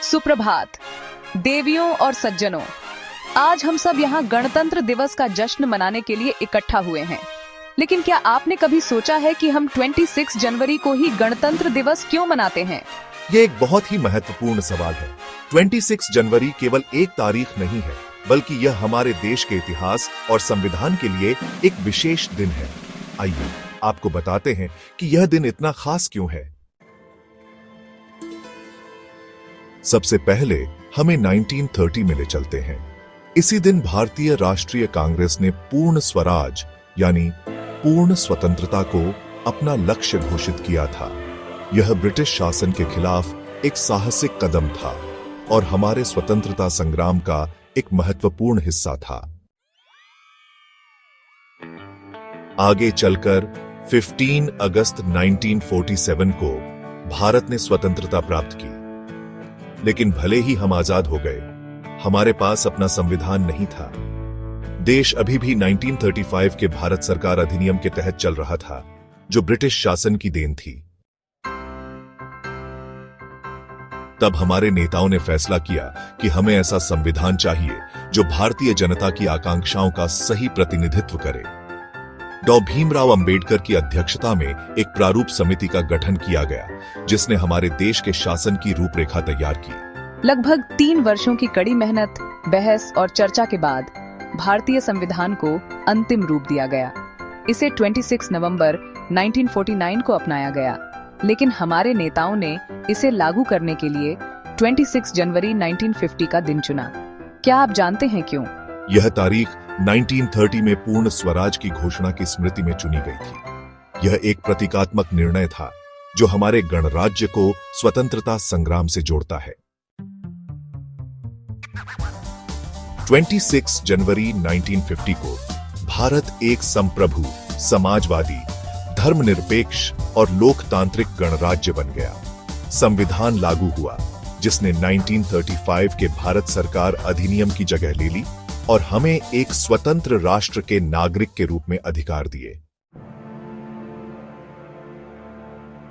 सुप्रभात देवियों और सज्जनों, आज हम सब यहाँ गणतंत्र दिवस का जश्न मनाने के लिए इकट्ठा हुए हैं। लेकिन क्या आपने कभी सोचा है कि हम 26 जनवरी को ही गणतंत्र दिवस क्यों मनाते हैं? ये एक बहुत ही महत्वपूर्ण सवाल है। 26 जनवरी केवल एक तारीख नहीं है, बल्कि यह हमारे देश के इतिहास और संविधान के लिए एक विशेष दिन है। आइए आपको बताते हैं कि यह दिन इतना खास क्यों है। सबसे पहले हमें 1930 में ले चलते हैं। इसी दिन भारतीय राष्ट्रीय कांग्रेस ने पूर्ण स्वराज यानी पूर्ण स्वतंत्रता को अपना लक्ष्य घोषित किया था। यह ब्रिटिश शासन के खिलाफ एक साहसिक कदम था और हमारे स्वतंत्रता संग्राम का एक महत्वपूर्ण हिस्सा था। आगे चलकर 15 अगस्त 1947 को भारत ने स्वतंत्रता प्राप्त की। लेकिन भले ही हम आजाद हो गए, हमारे पास अपना संविधान नहीं था। देश अभी भी 1935 के भारत सरकार अधिनियम के तहत चल रहा था, जो ब्रिटिश शासन की देन थी। तब हमारे नेताओं ने फैसला किया कि हमें ऐसा संविधान चाहिए जो भारतीय जनता की आकांक्षाओं का सही प्रतिनिधित्व करे। डॉ. भीमराव अंबेडकर की अध्यक्षता में एक प्रारूप समिति का गठन किया गया, जिसने हमारे देश के शासन की रूपरेखा तैयार की। लगभग 3 वर्षों की कड़ी मेहनत, बहस और चर्चा के बाद भारतीय संविधान को अंतिम रूप दिया गया। इसे 26 नवंबर 1949 को अपनाया गया, लेकिन हमारे नेताओं ने इसे लागू करने के लिए 26 जनवरी 1950 का दिन चुना। क्या आप जानते हैं क्यों? यह तारीख 1930 में पूर्ण स्वराज की घोषणा की स्मृति में चुनी गई थी। यह एक प्रतीकात्मक निर्णय था जो हमारे गणराज्य को स्वतंत्रता संग्राम से जोड़ता है। 26 जनवरी 1950 को भारत एक संप्रभु, समाजवादी, धर्मनिरपेक्ष और लोकतांत्रिक गणराज्य बन गया। संविधान लागू हुआ, जिसने 1935 के भारत सरकार अधिनियम की जगह ले ली और हमें एक स्वतंत्र राष्ट्र के नागरिक के रूप में अधिकार दिए।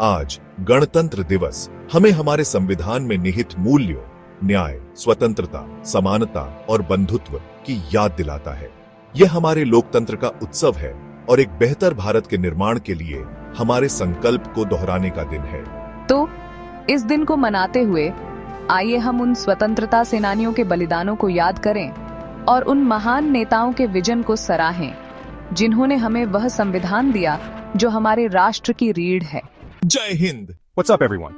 आज गणतंत्र दिवस हमें हमारे संविधान में निहित मूल्यों, न्याय, स्वतंत्रता, समानता और बंधुत्व की याद दिलाता है। यह हमारे लोकतंत्र का उत्सव है और एक बेहतर भारत के निर्माण के लिए हमारे संकल्प को दोहराने का दिन है। तो इस दिन को मनाते हुए आइए हम उन स्वतंत्रता सेनानियों के बलिदानों को याद करें और उन महान नेताओं के विजन को सराहें, जिन्होंने हमें वह संविधान दिया जो हमारे राष्ट्र की रीढ़ है। जय Hind! What's up, everyone?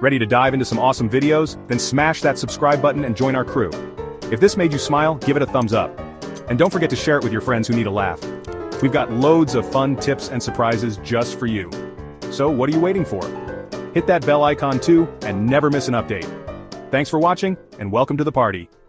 Ready to dive into some awesome videos? Then smash that subscribe button and join our crew. If this made you smile, give it a thumbs up. And don't forget to share it with your friends who need a laugh. We've got loads of fun tips and surprises just for you. So what are you waiting for? Hit that bell icon too and never miss an update. Thanks for watching and welcome to the party.